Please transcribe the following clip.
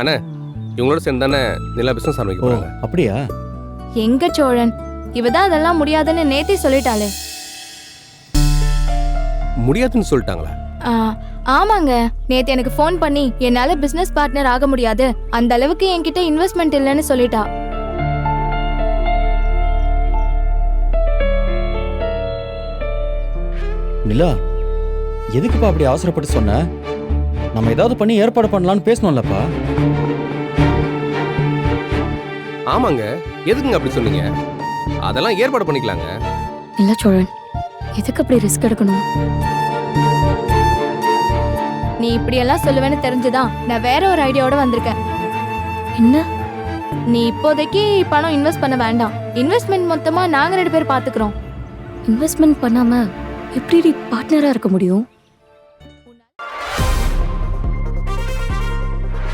அண்ணே இவங்களோட சேர்ந்து தானே நிலா பிசினஸ் ஆரம்பிக்க ஓ போறாங்க. அப்படியா? எங்க சோழன், இவதான் அதெல்லாம் முடியாதுன்னு நேத்தே சொல்லிட்டாளே. முடியாதுன்னு சொல்லிட்டாங்களா? ஆ, ஆமாங்க. நேத்து எனக்கு ஃபோன் பண்ணி என்னால பிசினஸ் பார்ட்னர் ஆக முடியாது, அந்த அளவுக்கு என்கிட்ட இன்வெஸ்ட்மெண்ட் இல்லைன்னு சொல்லிட்டா. நிலா, எதுக்குப்பா அப்படி அவசரப்பட்டு சொன்ன? நம்ம ஏதாவது பண்ணி ஏற்பாடு பண்ணலாம்னு பேசணும்லப்பா. ஆமாங்க, எதுக்குங்க அப்படி சொன்னீங்க? அதெல்லாம் ஏற்பாடு பண்ணிக்கலாங்க. இல்ல சோழன், எதுக்கு அப்படி ரிஸ்க் எடுக்கணும்? நீ இப்படியெல்லாம் சொல்லுவேன்னு தெரிஞ்சுதான் நான் வேற ஒரு ஐடியாவோட வந்திருக்கேன். என்ன? நீ இப்போதைக்கு பணம் இன்வெஸ்ட் பண்ண வேண்டாம். இன்வெஸ்ட்மெண்ட் மொத்தமா நாங்க 2 பேர் பாத்துக்கிறோம். இன்வெஸ்ட்மெண்ட் பண்ணாம எப்படி பார்ட்னரா இருக்க முடியும்?